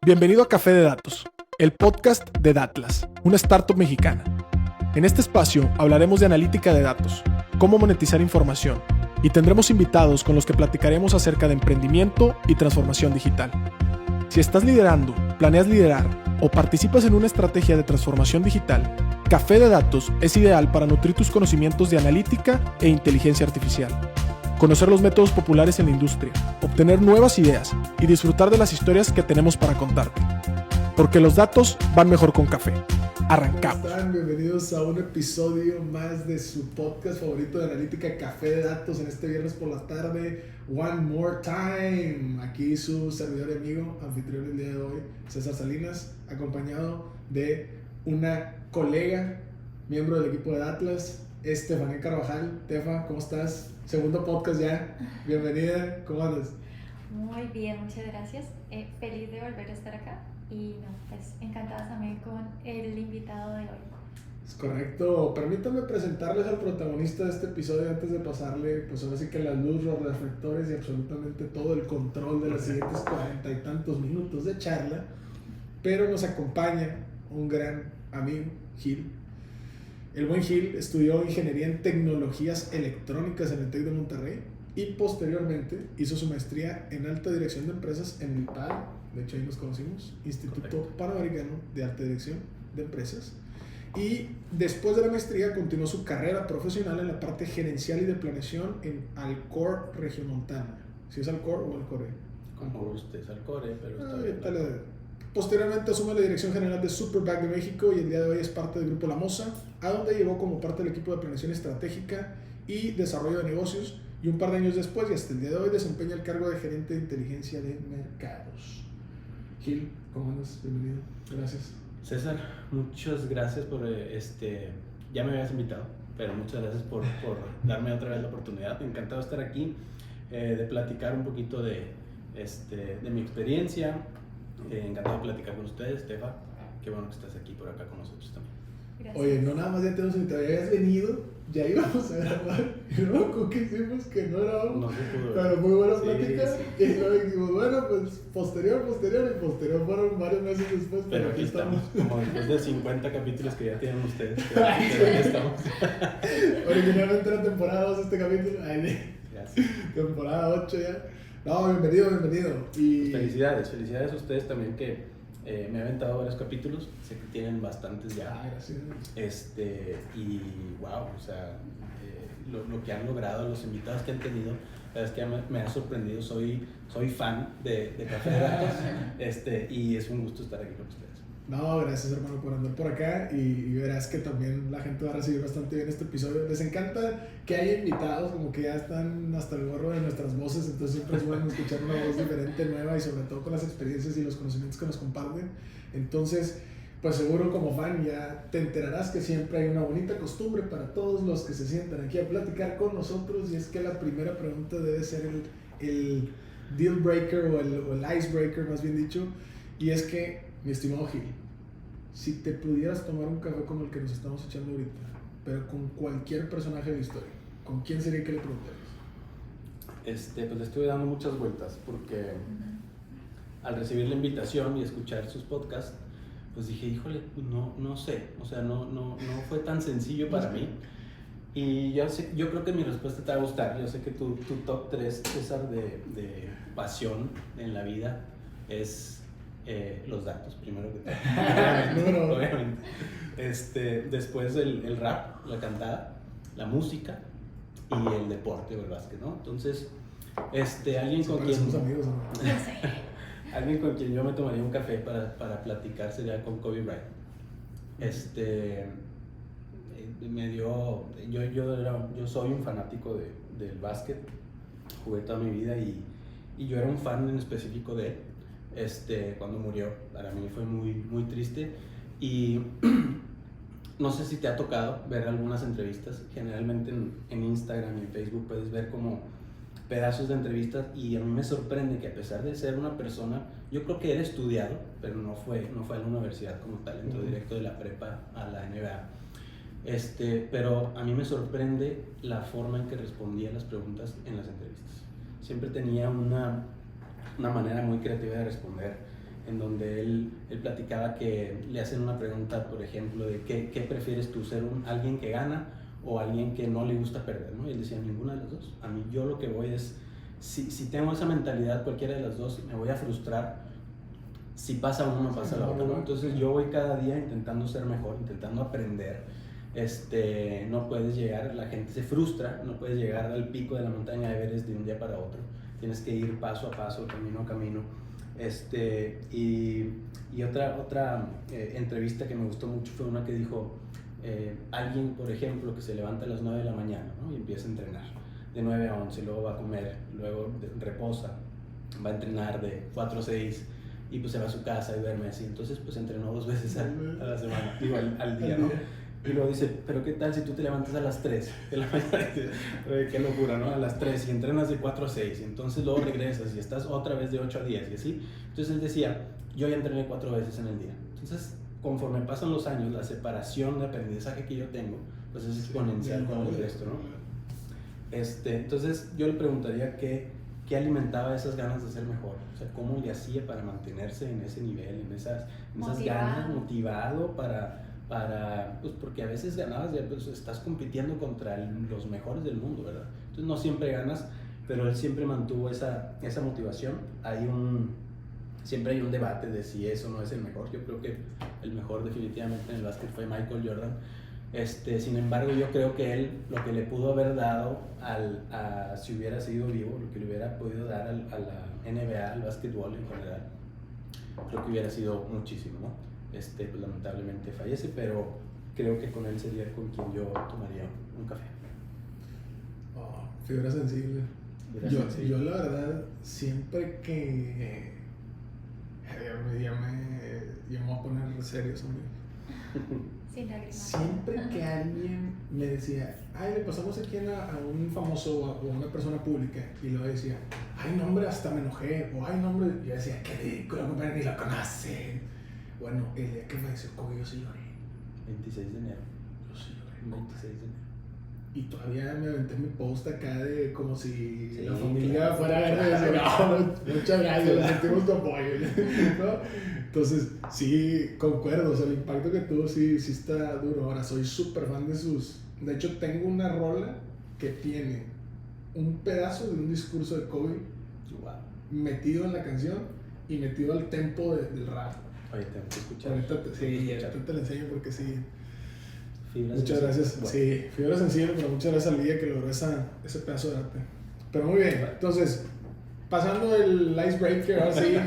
Bienvenido a Café de Datos, el podcast de Datlas, una startup mexicana. En este espacio hablaremos de analítica de datos, cómo monetizar información y tendremos invitados con los que platicaremos acerca de emprendimiento y transformación digital. Si estás liderando, planeas liderar o participas en una estrategia de transformación digital, Café de Datos es ideal para nutrir tus conocimientos de analítica e inteligencia artificial, conocer los métodos populares en la industria, obtener nuevas ideas y disfrutar de las historias que tenemos para contarte. Porque los datos van mejor con café. Arrancamos. ¿Cómo están? Bienvenidos a un episodio más de su podcast favorito de analítica, Café de Datos, en este viernes por la tarde. One more time. Aquí su servidor y amigo, anfitrión el día de hoy, César Salinas, acompañado de una colega, miembro del equipo de Atlas, Estefanía Carvajal. Tefa, ¿cómo estás? Segundo podcast ya. Bienvenida. ¿Cómo andas? Muy bien, muchas gracias. Feliz de volver a estar acá y pues encantada también con el invitado de hoy. Es correcto. Permítanme presentarles al protagonista de este episodio antes de pasarle, pues ahora sí que la luz, los reflectores y absolutamente todo el control de los siguientes 40 y tantos minutos de charla. Pero nos acompaña un gran amigo, Gil. El buen Gil estudió ingeniería en tecnologías electrónicas en el TEC de Monterrey y posteriormente hizo su maestría en alta dirección de empresas en el IPAD, de hecho ahí nos conocimos, Instituto Panamericano de Alta Dirección de Empresas. Y después de la maestría continuó su carrera profesional en la parte gerencial y de planeación en Alcor Regiomontana. ¿Sí es Alcor o Alcore? Como usted es Alcore, pero está bien. Posteriormente asume la dirección general de Superbag de México y el día de hoy es parte del grupo La Mosa, a donde llegó como parte del equipo de planeación estratégica y desarrollo de negocios, y un par de años después y hasta el día de hoy desempeña el cargo de gerente de inteligencia de mercados. Gil, ¿cómo andas? Bienvenido. Gracias. César, muchas gracias por ya me habías invitado, pero muchas gracias por darme otra vez la oportunidad. Encantado de estar aquí, de platicar un poquito de mi experiencia. Encantado de platicar con ustedes, Tefa. Qué bueno que estás aquí por acá con nosotros también. Gracias. Oye, no nada más ya te hemos invitado, ya habías venido, ya íbamos a grabar, y luego que hicimos que no grabamos, No se pudo. pero muy buena plática, Sí. y luego dijimos, bueno, pues posterior, fueron varios meses después, Pero aquí estamos, como después de 50 capítulos que ya tienen ustedes, pero aquí estamos. Originalmente era temporada 2 este capítulo, Gracias. temporada 8 ya. No, bienvenido. Y Felicidades a ustedes también que me he aventado varios capítulos, sé que tienen bastantes ya. gracias. Y wow, o sea, lo que han logrado, los invitados que han tenido, la verdad es que me ha sorprendido. Soy fan de Café de Datos, y es un gusto estar aquí con ustedes. No, gracias hermano por andar por acá y verás que también la gente va a recibir bastante bien este episodio. Les encanta que haya invitados, como que ya están hasta el gorro de nuestras voces, entonces siempre es bueno escuchar una voz diferente, nueva y sobre todo con las experiencias y los conocimientos que nos comparten. Entonces, pues seguro como fan ya te enterarás que siempre hay una bonita costumbre para todos los que se sientan aquí a platicar con nosotros, y es que la primera pregunta debe ser el deal breaker o el icebreaker más bien dicho, y es que, mi estimado Gil, si te pudieras tomar un café como el que nos estamos echando ahorita, pero con cualquier personaje de la historia, ¿con quién sería que le preguntarías? Pues le estuve dando muchas vueltas porque al recibir la invitación y escuchar sus podcasts, pues dije, híjole, no sé, o sea, no fue tan sencillo para mí. Y yo creo que mi respuesta te va a gustar. Yo sé que tu top 3, César, de pasión en la vida es los datos, primero que todo. Obviamente. Después el rap, la cantada, la música y el deporte o el básquet, ¿no? Entonces, alguien con quien Somos amigos, ¿no? No sé. alguien con quien yo me tomaría un café para platicar sería con Kobe Bryant. Yo soy un fanático del básquet, jugué toda mi vida y yo era un fan en específico de él. Cuando murió, para mí fue muy, muy triste, y no sé si te ha tocado ver algunas entrevistas. Generalmente en Instagram y en Facebook puedes ver como pedazos de entrevistas, y a mí me sorprende que a pesar de ser una persona, yo creo que era estudiado, pero no fue a la universidad como tal, entró directo de la prepa a la NBA. Pero a mí me sorprende la forma en que respondía las preguntas en las entrevistas. Siempre tenía una manera muy creativa de responder. en donde él platicaba que le hacen una pregunta, por ejemplo, de ¿qué prefieres tú, ser alguien que gana o alguien que no le gusta perder, ¿no? Y él decía, ninguna de las dos. A mí yo lo que voy es, si tengo esa mentalidad, cualquiera de las dos, me voy a frustrar. Si pasa uno, pasa la otra, ¿no? Entonces yo voy cada día intentando ser mejor, intentando aprender. No puedes llegar, la gente se frustra, no puedes llegar al pico de la montaña de Everest de un día para otro. Tienes que ir paso a paso, camino a camino. Y otra entrevista que me gustó mucho fue una que dijo, alguien, por ejemplo, que se levanta a las 9 de la mañana, ¿no? Y empieza a entrenar de 9 a 11, luego va a comer, luego reposa, va a entrenar de 4 a 6 y pues se va a su casa y duerme así. Entonces pues entrenó 2 veces a la semana, digo al día, ¿no? Y luego dice, pero ¿qué tal si tú te levantas a las 3 de la mañana? Qué locura, ¿no? A las 3 y entrenas de 4 a 6, y entonces luego regresas y estás otra vez de 8 a 10 y así. Entonces él decía, yo ya entrené 4 veces en el día. Entonces, conforme pasan los años, la separación de aprendizaje que yo tengo, pues es exponencial con el resto, ¿no? Entonces yo le preguntaría qué alimentaba esas ganas de ser mejor, o sea, cómo le hacía para mantenerse en ese nivel, en esas ganas, motivado pues porque a veces ganabas, pues estás compitiendo contra los mejores del mundo, ¿verdad? Entonces no siempre ganas, pero él siempre mantuvo esa motivación. Siempre hay un debate de si eso no es el mejor. Yo creo que el mejor definitivamente en el básquet fue Michael Jordan. Sin embargo, yo creo que él, lo que le pudo haber dado si hubiera sido vivo, lo que le hubiera podido dar a la NBA, al básquetbol en general, creo que hubiera sido muchísimo, ¿no? Pues lamentablemente fallece, pero creo que con él sería con quien yo tomaría un café. Oh, figura sensible. Yo la verdad, siempre que... ya me voy a poner serio, amigo. Sin lágrimas. Siempre que alguien me decía, ay, le pasamos aquí a un famoso o a una persona pública, y luego decía, ay, no, hombre, hasta me enojé, o ay, no, hombre, y yo decía, qué ridículo, compadre, ni lo conocen. Bueno, el día que falleció Kobe, yo sí lloré. 26 de enero. Yo sí lloré. 26 de enero. Y todavía me aventé mi post acá de como si sí, la familia claro, fuera a verme y decir, no, muchas gracias, sentimos tu apoyo, ¿no? Entonces, sí, concuerdo, o sea, el impacto que tuvo sí está duro. Ahora, soy súper fan de sus... De hecho, tengo una rola que tiene un pedazo de un discurso de Kobe metido en la canción y metido al tempo del rap. Oye, tengo que escuchar. Ahorita te la enseño porque sí. Fibra muchas sensible. gracias. Bueno. Sí, fibra sensible, pero muchas gracias al día que logró ese pedazo de arte. Pero muy bien, entonces, pasando el icebreaker, ahora sí,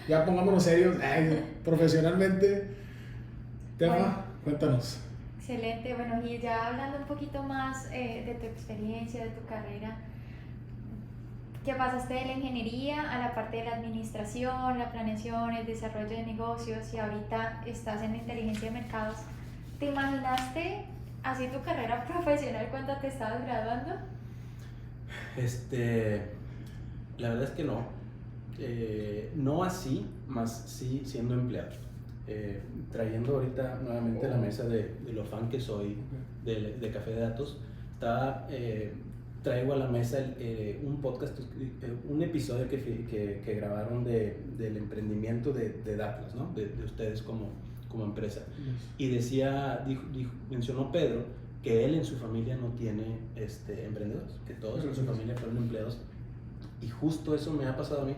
ya pongámonos serios, profesionalmente. Tema, Bueno. Cuéntanos. Excelente, bueno, y ya hablando un poquito más de tu experiencia, de tu carrera, que pasaste de la ingeniería a la parte de la administración, la planeación, el desarrollo de negocios, y ahorita estás en la inteligencia de mercados. ¿Te imaginaste así tu carrera profesional cuando te estabas graduando? La verdad es que no. No así, más sí siendo empleado. Trayendo ahorita nuevamente a la mesa de lo fan que soy de Café de Datos, traigo a la mesa un podcast, un episodio que grabaron del emprendimiento de Datlas, ¿no? de ustedes como empresa. Y mencionó Pedro que él en su familia no tiene emprendedores, que todos en su familia fueron empleados, y justo eso me ha pasado a mí.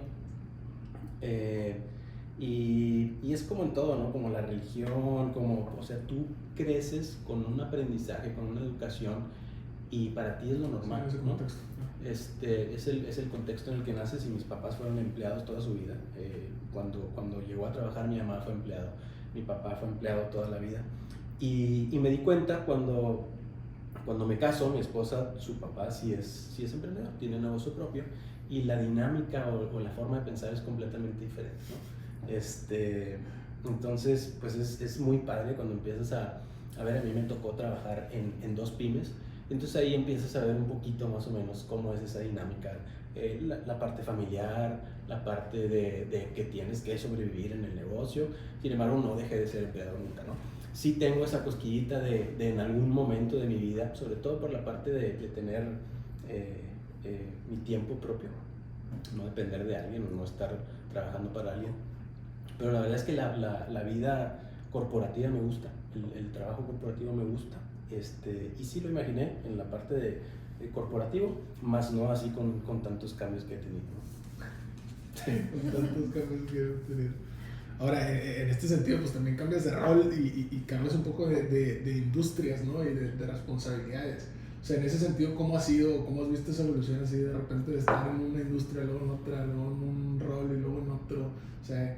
Y es como en todo, ¿no? Como la religión, o sea, tú creces con un aprendizaje, con una educación, y para ti es lo normal, sí, ¿no? Contexto. Es el contexto en el que naces, y mis papás fueron empleados toda su vida. Cuando llegó a trabajar, mi mamá fue empleado, mi papá fue empleado toda la vida, y me di cuenta cuando me caso, mi esposa, su papá sí es emprendedor, tiene negocio propio, y la dinámica o la forma de pensar es completamente diferente, ¿no? Entonces, pues es muy padre cuando empiezas a ver. A mí me tocó trabajar en 2 pymes, entonces ahí empiezas a ver un poquito más o menos cómo es esa dinámica, la parte familiar, la parte de que tienes que sobrevivir en el negocio. Sin embargo, no dejé de ser empleado nunca, ¿no? Sí tengo esa cosquillita de en algún momento de mi vida, sobre todo por la parte de tener mi tiempo propio, no depender de alguien o no estar trabajando para alguien. Pero la verdad es que la vida corporativa me gusta, el trabajo corporativo me gusta, y sí lo imaginé en la parte de corporativo, más no así con tantos cambios que he tenido, ¿no? Sí, con tantos cambios que he tenido. Ahora, en este sentido, pues también cambias de rol y cambias un poco de industrias, ¿no? Y de responsabilidades. O sea, en ese sentido, ¿cómo has visto esa evolución así de repente de estar en una industria, luego en otra, luego en un rol y luego en otro? O sea,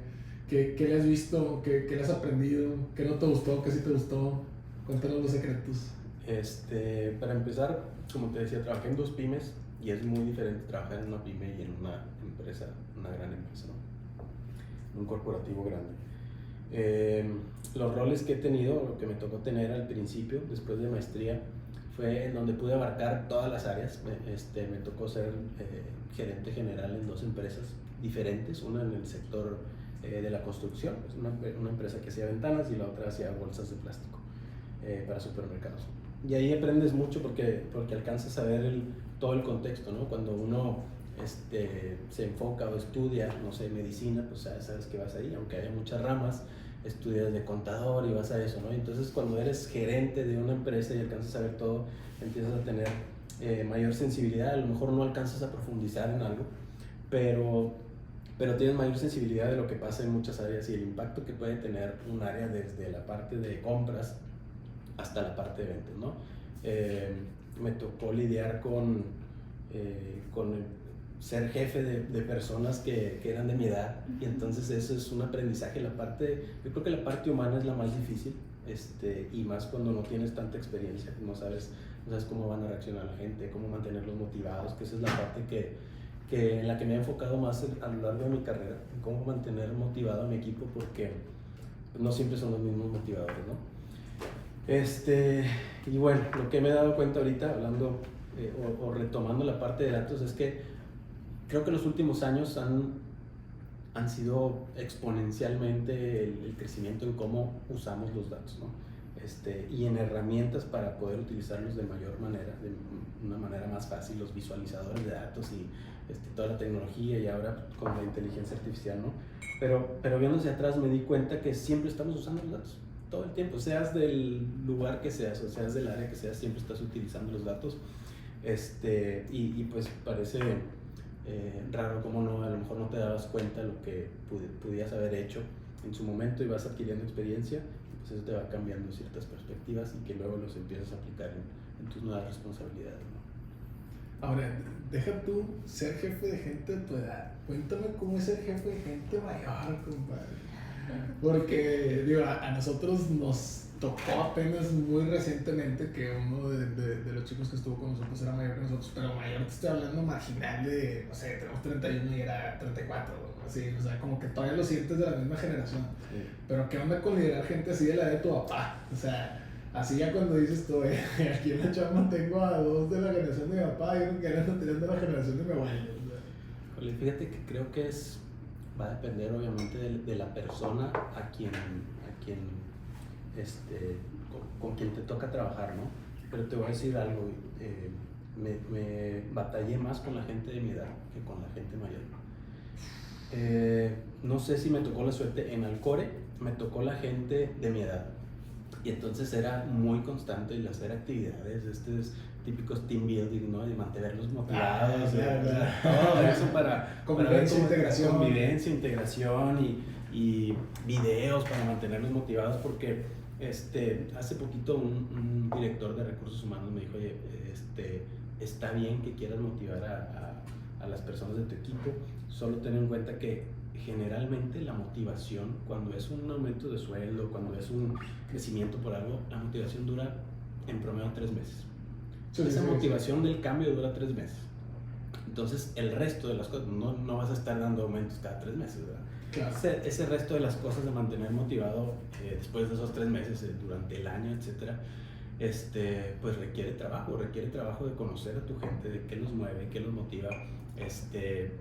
¿qué le has visto? ¿Qué le has aprendido? ¿Qué no te gustó? ¿Qué sí te gustó? Cuéntanos los secretos. Para empezar, como te decía, trabajé en 2 pymes y es muy diferente trabajar en una pyme y en una empresa, una gran empresa, ¿no? Un corporativo grande. Los roles que he tenido, lo que me tocó tener al principio, después de maestría, fue en donde pude abarcar todas las áreas. Me tocó ser gerente general en 2 empresas diferentes, una en el sector de la construcción, es una empresa que hacía ventanas y la otra hacía bolsas de plástico para supermercados. Y ahí aprendes mucho porque alcanzas a ver todo el contexto, ¿no? Cuando uno se enfoca o estudia, no sé, medicina, pues sabes que vas ahí, aunque haya muchas ramas, estudias de contador y vas a eso, ¿no? Entonces cuando eres gerente de una empresa y alcanzas a ver todo, empiezas a tener mayor sensibilidad. A lo mejor no alcanzas a profundizar en algo, pero tienes mayor sensibilidad de lo que pasa en muchas áreas y el impacto que puede tener un área desde la parte de compras hasta la parte de ventas, ¿no? Me tocó lidiar con ser jefe de personas que eran de mi edad, y entonces eso es un aprendizaje. Yo creo que la parte humana es la más difícil, y más cuando no tienes tanta experiencia, no sabes cómo van a reaccionar la gente, cómo mantenerlos motivados, que esa es la parte en la que me he enfocado más a lo largo de mi carrera, en cómo mantener motivado a mi equipo, porque no siempre son los mismos motivadores, ¿no? Y bueno, lo que me he dado cuenta ahorita, hablando o retomando la parte de datos, es que creo que los últimos años han sido exponencialmente el crecimiento en cómo usamos los datos, ¿no? Y en herramientas para poder utilizarlos de mayor manera, de una manera más fácil, los visualizadores de datos y toda la tecnología, y ahora con la inteligencia artificial, ¿no? Pero viendo hacia atrás me di cuenta que siempre estamos usando los datos, todo el tiempo, seas del lugar que seas o seas del área que seas, siempre estás utilizando los datos, y pues parece raro cómo no, a lo mejor no te dabas cuenta de lo que pudieras haber hecho en su momento y vas adquiriendo experiencia, pues eso te va cambiando ciertas perspectivas y que luego los empiezas a aplicar en tus nuevas responsabilidades, ¿no? Ahora, deja tú ser jefe de gente de tu edad. Cuéntame cómo es ser jefe de gente mayor, compadre. Porque, digo, a nosotros nos tocó apenas muy recientemente que uno de los chicos que estuvo con nosotros era mayor que nosotros, pero mayor te estoy hablando marginal de, no sé, tenemos 31 y era 34, así, o sea, como que todavía lo sientes de la misma generación. Sí. Pero ¿qué onda con liderar gente así de la edad de tu papá? O sea, así ya cuando dices tú, aquí en la chamba tengo a 2 de la generación de mi papá y uno que era de la generación de mi abuelo. O sea. Fíjate que creo que va a depender obviamente de la persona a quien con quien te toca trabajar, ¿no? Pero te voy a decir algo, me batallé más con la gente de mi edad que con la gente mayor. No sé si me tocó la suerte, en Alcore me tocó la gente de mi edad, y entonces era muy constante el hacer actividades, típicos team building, ¿no? De mantenerlos motivados, todo eso para convivencia, integración y videos para mantenerlos motivados, porque hace poquito un director de recursos humanos me dijo, oye, está bien que quieras motivar a las personas de tu equipo, solo ten en cuenta que generalmente la motivación, cuando es un aumento de sueldo, cuando es un crecimiento por algo, la motivación dura en promedio 3 meses. Esa motivación del cambio dura 3 meses. Entonces el resto de las cosas, no vas a estar dando aumentos cada 3 meses, ¿verdad? Claro. Ese resto de las cosas de mantener motivado después de esos 3 meses, durante el año, etcétera, pues requiere trabajo de conocer a tu gente, de qué los mueve, qué los motiva,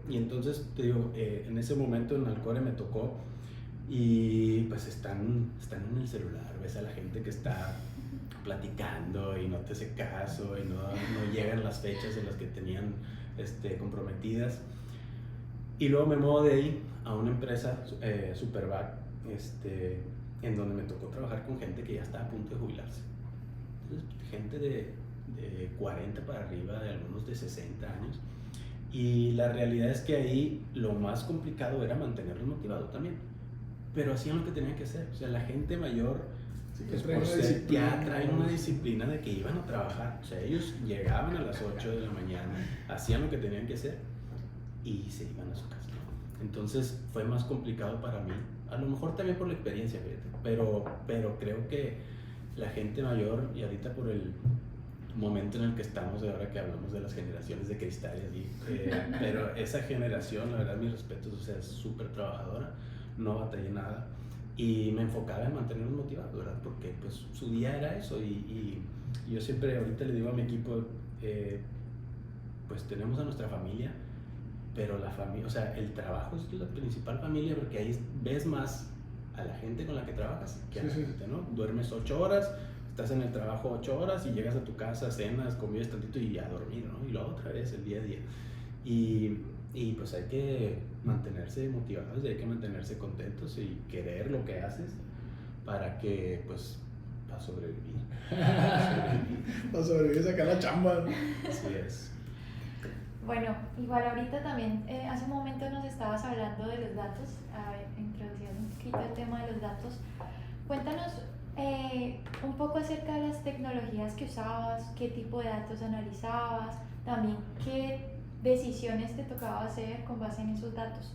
y entonces te digo, en ese momento en Alcore me tocó, y pues están en el celular, ves a la gente que está platicando y no te hace caso y no llegan las fechas en las que tenían comprometidas. Y luego me muevo de ahí a una empresa, Supervac, en donde me tocó trabajar con gente que ya estaba a punto de jubilarse. Entonces, gente de 40 para arriba, de algunos de 60 años. Y la realidad es que ahí lo más complicado era mantenerlos motivados también. Pero hacían lo que tenían que hacer. O sea, la gente mayor, pues, por ser, ya traen una disciplina de que iban a trabajar. O sea, ellos llegaban a las 8 de la mañana, hacían lo que tenían que hacer y se iban a su casa. Entonces fue más complicado para mí. A lo mejor también por la experiencia, fíjate. Pero creo que la gente mayor, y ahorita por el momento en el que estamos, ahora que hablamos de las generaciones de cristal y así, pero esa generación, la verdad, mis respetos, o sea, es súper trabajadora, no batallé nada y me enfocaba en mantenerlos motivados, ¿verdad? Porque pues su día era eso y yo siempre ahorita le digo a mi equipo, pues tenemos a nuestra familia, pero la familia, o sea, el trabajo es la principal familia porque ahí ves más a la gente con la que trabajas que a la gente, ¿no? Duermes 8 horas, estás en el trabajo 8 horas y llegas a tu casa, cenas, comes tantito y a dormir, ¿no? Y luego otra vez el día a día. Y pues hay que mantenerse motivados, hay que mantenerse contentos y querer lo que haces para que, pues, para sobrevivir. Para sobrevivir, sacar la chamba. Así es. Bueno, igual ahorita también, hace un momento nos estabas hablando de los datos, introduciendo un poquito el tema de los datos. Cuéntanos un poco acerca de las tecnologías que usabas, qué tipo de datos analizabas, también qué decisiones te tocaba hacer con base en esos datos.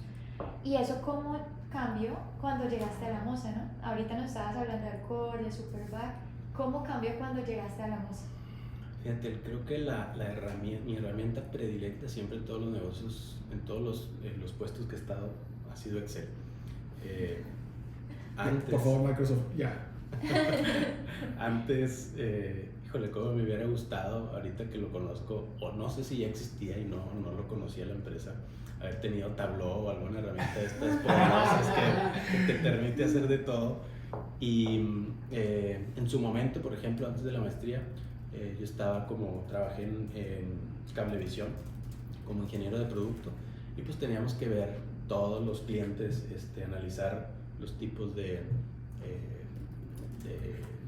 Y eso cómo cambió cuando llegaste a la Mosa, ¿no? Ahorita nos estabas hablando del Core, de Supervac. ¿Cómo cambió cuando llegaste a la Mosa? Fíjate, creo que mi herramienta predilecta siempre en todos los negocios, en todos los puestos que he estado, ha sido Excel. Antes, por favor, Microsoft, ya. Antes, híjole, cómo me hubiera gustado, ahorita que lo conozco, o no sé si ya existía y no lo conocía la empresa, haber tenido Tableau o alguna herramienta de estas poderosas que te permite hacer de todo. Y en su momento, por ejemplo, antes de la maestría, yo trabajé en Cablevisión como ingeniero de producto y pues teníamos que ver todos los clientes, analizar los tipos de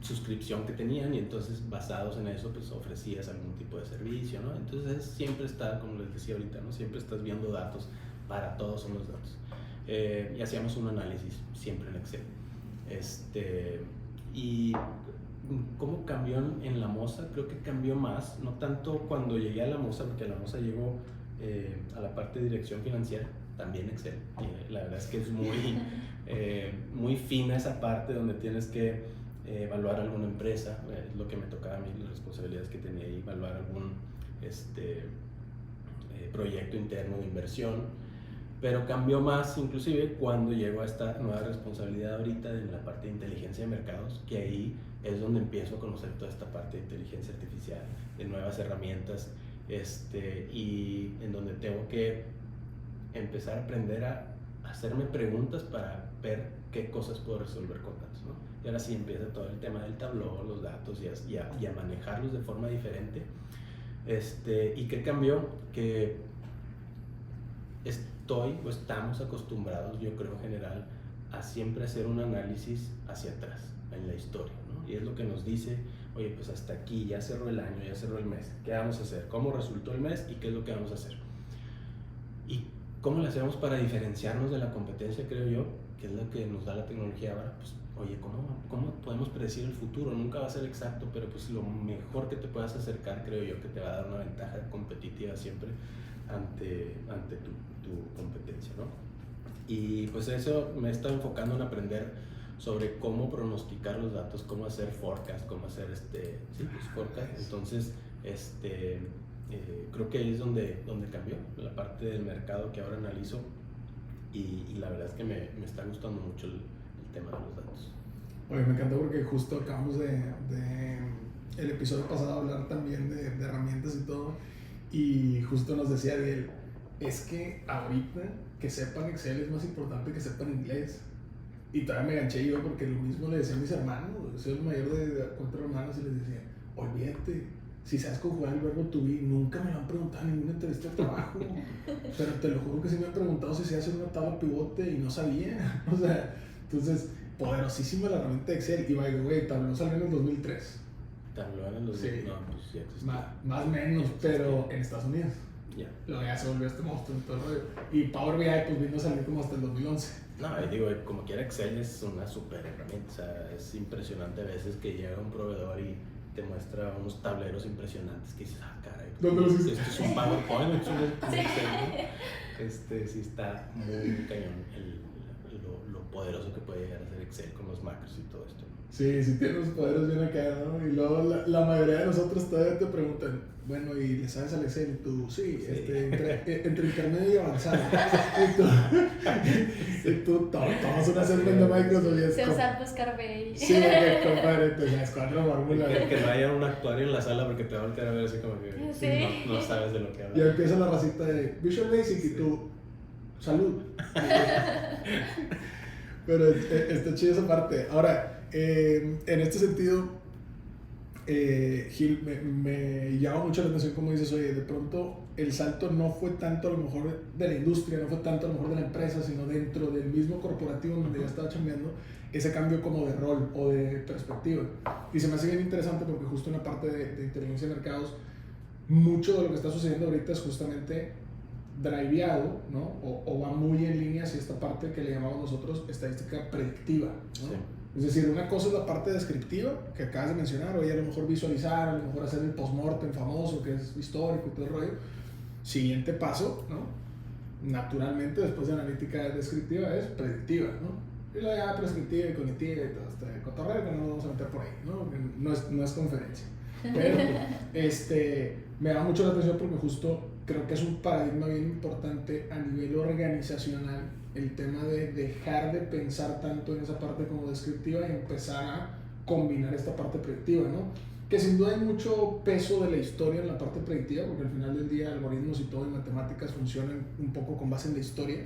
suscripción que tenían y entonces basados en eso pues ofrecías algún tipo de servicio, ¿no? Entonces siempre está, como les decía ahorita, ¿no? Siempre estás viendo datos, para todos son los datos. Y hacíamos un análisis siempre en Excel. Y ¿cómo cambió en la Mosa? Creo que cambió más, no tanto cuando llegué a la Mosa, porque a la Mosa llegó a la parte de dirección financiera, también Excel. La verdad es que es muy fina esa parte donde tienes que evaluar alguna empresa, es lo que me tocaba a mí, las responsabilidades que tenía ahí, evaluar algún proyecto interno de inversión, pero cambió más inclusive cuando llegó a esta nueva responsabilidad ahorita en la parte de inteligencia de mercados, que ahí es donde empiezo a conocer toda esta parte de inteligencia artificial, de nuevas herramientas, y en donde tengo que empezar a aprender a hacerme preguntas para ver qué cosas puedo resolver con datos, ¿no? Y ahora sí empieza todo el tema del Tableau, los datos y a manejarlos de forma diferente. ¿Y qué cambió? Que estamos acostumbrados, yo creo en general, a siempre hacer un análisis hacia atrás, en la historia, ¿no? Y es lo que nos dice, oye, pues hasta aquí, ya cerró el año, ya cerró el mes, ¿qué vamos a hacer? ¿Cómo resultó el mes y qué es lo que vamos a hacer? ¿Y cómo lo hacemos para diferenciarnos de la competencia, creo yo, que es lo que nos da la tecnología ahora? Pues, oye, ¿cómo podemos predecir el futuro? Nunca va a ser exacto, pero pues lo mejor que te puedas acercar, creo yo, que te va a dar una ventaja competitiva siempre ante tu competencia, ¿no? Y pues eso me he estado enfocando en aprender sobre cómo pronosticar los datos, cómo hacer forecast, cómo hacer forecast. Entonces, creo que ahí es donde cambió la parte del mercado que ahora analizo y la verdad es que me está gustando mucho el tema de los datos. Oye, me encantó porque justo acabamos de el episodio pasado hablar también de herramientas y todo, y justo nos decía Ariel, es que ahorita que sepan Excel es más importante que sepan inglés. Y todavía me enganché yo porque lo mismo le decía a mis hermanos, soy el mayor de 4 hermanos, y les decía, olvídate, si sabes conjugar el verbo to be. Nunca me lo han preguntado en ninguna entrevista de trabajo, pero te lo juro que sí me han preguntado si sé hacer una tabla pivote y no sabía. O sea, entonces, poderosísima la herramienta de Excel. Y by the way, Tableau salió en el 2003. Tableau en el 2000, Sí. no, pues ya existía. Más o menos, pero en Estados Unidos. Ya. Luego ya se volvió este monstruo en todo el rollo. Y Power BI pues vino a salir como hasta el 2011. No, y digo, como quiera, Excel es una súper herramienta. O sea, es impresionante a veces que llega un proveedor y te muestra unos tableros impresionantes que dices, ah, caray, ¿Dónde los hiciste? esto es un PowerPoint, es un Excel, ¿no? Sí está muy cañón lo poderoso que puede llegar a ser Excel con los macros y todo esto. Sí, sí tiene los poderes bien acá, ¿no? Y luego la mayoría de nosotros todavía te preguntan, bueno, ¿y le sabes al Excel? Y tú, sí. Entre intermedio y avanzado. y tú tomas una segunda de Microsoft y es Se usa Buscar BI. Sí, porque compadre, te sabes cuatro fórmulas. Que no haya un actuario en la sala porque te va a voltear a ver así como que Sí. no sabes de lo que Y habla. empieza la racita de Visual Basic y tú, salud. Pero está chido esa parte. Ahora, en este sentido, Gil, me llama mucho la atención como dices, oye, de pronto el salto no fue tanto a lo mejor de la industria, no fue tanto a lo mejor de la empresa, sino dentro del mismo corporativo donde ya estaba chambeando, ese cambio como de rol o de perspectiva. Y se me hace bien interesante porque justo en la parte de inteligencia de mercados, mucho de lo que está sucediendo ahorita es justamente driveado, ¿no? O va muy en línea hacia esta parte que le llamamos nosotros estadística predictiva, ¿no? Sí. Es decir, una cosa es la parte descriptiva que acabas de mencionar, oye, a lo mejor visualizar, a lo mejor hacer el postmortem famoso que es histórico y todo el rollo. Siguiente paso, ¿no? Naturalmente, después de analítica descriptiva es predictiva, ¿no? Y luego ya prescriptiva y cognitiva y todo este cotorreo que no nos vamos a meter por ahí, ¿no? No es conferencia. Pero me da mucho la atención porque justo creo que es un paradigma bien importante a nivel organizacional el tema de dejar de pensar tanto en esa parte como descriptiva y empezar a combinar esta parte predictiva, ¿no? Que sin duda hay mucho peso de la historia en la parte predictiva, porque al final del día algoritmos y todo en matemáticas funcionan un poco con base en la historia,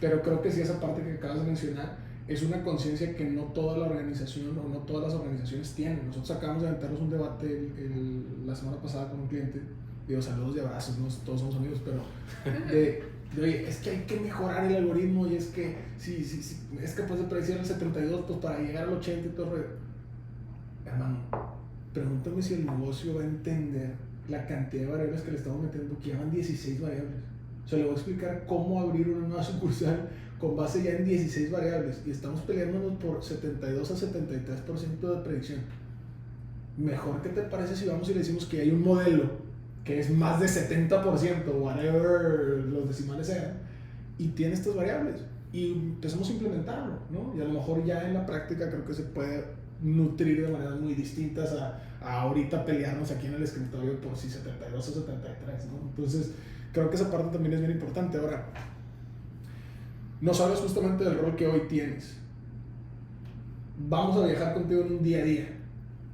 pero creo que sí esa parte que acabas de mencionar es una conciencia que no toda la organización o no todas las organizaciones tienen. Nosotros acabamos de aventarnos un debate la semana pasada con un cliente, digo saludos y abrazos, ¿no? Todos somos amigos, pero de oye, es que hay que mejorar el algoritmo y es que si es capaz de predecir el 72 pues para llegar al 80 y todo. Hermano, pregúntame si el negocio va a entender la cantidad de variables que le estamos metiendo, que llevan 16 variables. O sea, le voy a explicar cómo abrir una nueva sucursal con base ya en 16 variables y estamos peleándonos por 72 a 73% de predicción. Mejor, ¿qué te parece si vamos y le decimos que hay un modelo que es más de 70%, whatever los decimales sean, y tiene estas variables y empezamos a implementarlo, ¿no? Y a lo mejor ya en la práctica creo que se puede nutrir de maneras muy distintas a ahorita pelearnos aquí en el escritorio por si 72 o 73, ¿no? Entonces creo que esa parte también es bien importante. Ahora, nos hablas justamente del rol que hoy tienes. Vamos a viajar contigo en un día a día.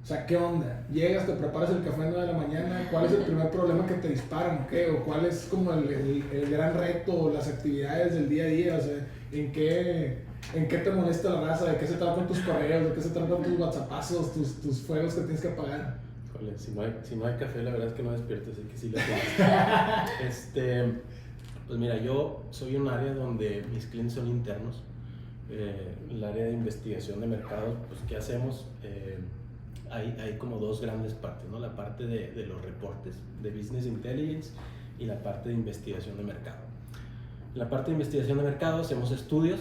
O sea, ¿qué onda? Llegas, te preparas el café a 9 de la mañana, ¿cuál es el primer problema que te disparan? ¿O qué? ¿O cuál es como el gran reto o las actividades del día a día? O sea, ¿en qué te molesta la raza? ¿De qué se tratan tus correos? ¿De qué se tratan tus whatsappazos? ¿Tus fuegos que tienes que apagar? Híjole, si no hay café, la verdad es que no despierto, así que sí lo tengo. Pues mira, yo soy un área donde mis clientes son internos. El área de investigación de mercados, pues ¿qué hacemos? Hay como dos grandes partes, ¿no? La parte de los reportes, de Business Intelligence, y la parte de investigación de mercado. En la parte de investigación de mercado hacemos estudios,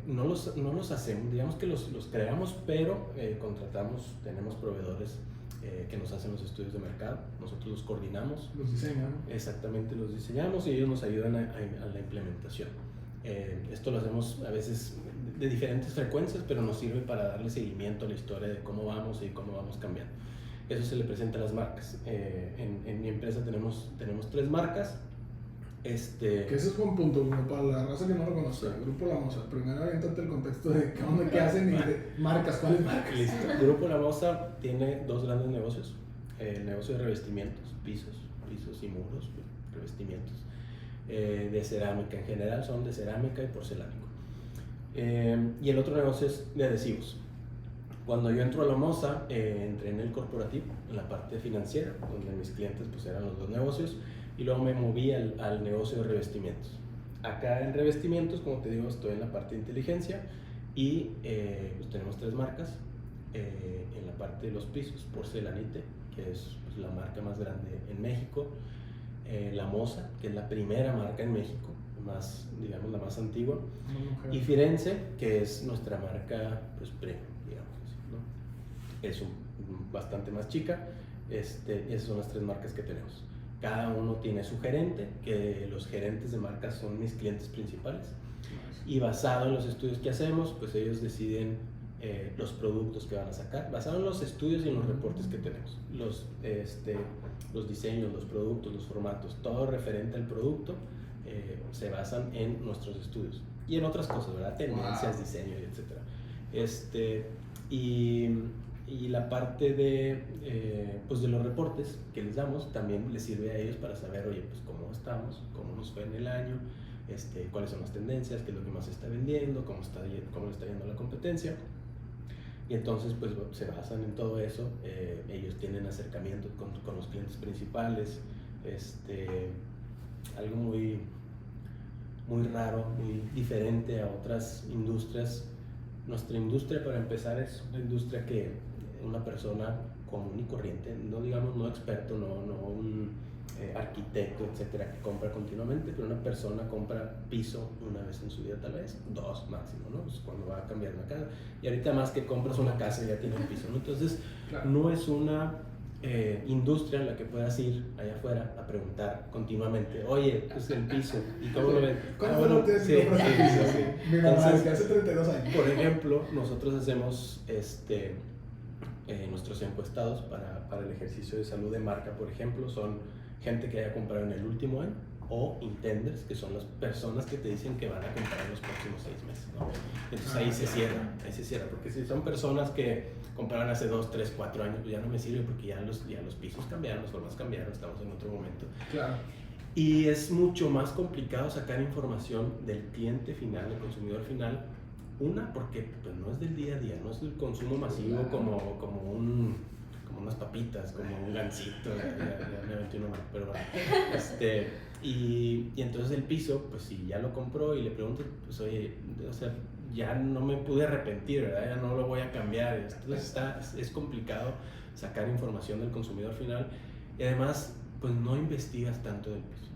no los hacemos, digamos que los creamos, pero contratamos, tenemos proveedores que nos hacen los estudios de mercado, nosotros los coordinamos. Los diseñamos. Exactamente, los diseñamos y ellos nos ayudan a la implementación. Esto lo hacemos a veces de diferentes frecuencias, pero nos sirve para darle seguimiento a la historia de cómo vamos y cómo vamos cambiando. Eso se le presenta a las marcas. En mi empresa tenemos 3 marcas. Que ese es buen punto, como para la raza que no lo conoce. Sí. Grupo La Moza, primero aviéntate el contexto de qué onda, qué hacen y de marcas, ¿cuáles marcas? Listo. Grupo La Moza tiene 2 grandes negocios. El negocio de revestimientos, pisos y muros, revestimientos. De cerámica, en general son de cerámica y porcelánico. Y el otro negocio es de adhesivos. Cuando yo entro a la Moza, entré en el corporativo, en la parte financiera, donde mis clientes pues eran los dos negocios, y luego me moví al negocio de revestimientos. Acá en revestimientos, como te digo, estoy en la parte de inteligencia y pues tenemos 3 marcas. En la parte de los pisos, Porcelanite, que es pues, la marca más grande en México, La Moza, que es la primera marca en México, digamos la más antigua, y Firenze, que es nuestra marca pues, premium, digamos así, ¿no? Es bastante más chica. Esas son las 3 marcas que tenemos. Cada uno tiene su gerente, que los gerentes de marcas son mis clientes principales, y basado en los estudios que hacemos, pues ellos deciden los productos que van a sacar, basado en los estudios y en los reportes que tenemos, los diseños, los productos, los formatos, todo referente al producto se basan en nuestros estudios y en otras cosas, ¿verdad? Tendencias, diseño, etc. Y la parte pues de los reportes que les damos también les sirve a ellos para saber, oye, pues cómo estamos, cómo nos fue en el año, cuáles son las tendencias, qué es lo que más se está vendiendo, cómo le está yendo la competencia. Y entonces pues se basan en todo eso. Ellos tienen acercamiento con los clientes principales, algo muy, muy raro, muy diferente a otras industrias. Nuestra industria, para empezar, es una industria que una persona común y corriente, no experto, no un arquitecto, etcétera, que compra continuamente, pero una persona compra piso una vez en su vida, tal vez 2 máximo, ¿no? Pues cuando va a cambiar una casa, y ahorita más que compras una casa ya tiene un piso, ¿no? Entonces no es una industria en la que puedas ir allá afuera a preguntar continuamente, oye, pues el piso, ¿y cómo lo ven? ¿Cuándo lo tienes que comprar el piso? Mi mamá, que hace 32 años. Por ejemplo, nosotros hacemos nuestros encuestados para el ejercicio de salud de marca, por ejemplo, son gente que haya comprado en el último año, o intenders, que son las personas que te dicen que van a comprar en los próximos 6 meses, ¿no? Entonces ahí se cierra, porque si son personas que compraron hace 2, 3, 4 años, pues ya no me sirve, porque ya los pisos cambiaron, las formas cambiaron, estamos en otro momento. Claro. Y es mucho más complicado sacar información del cliente final, del consumidor final, porque pues, no es del día a día, no es del consumo masivo como unas papitas, como un gansito, ya me aventé uno mal, pero bueno. Y entonces el piso, pues si ya lo compró y le pregunto, pues oye, o sea, ya no me pude arrepentir, ¿verdad? Ya no lo voy a cambiar. Entonces es complicado sacar información del consumidor final, y además, pues no investigas tanto del piso.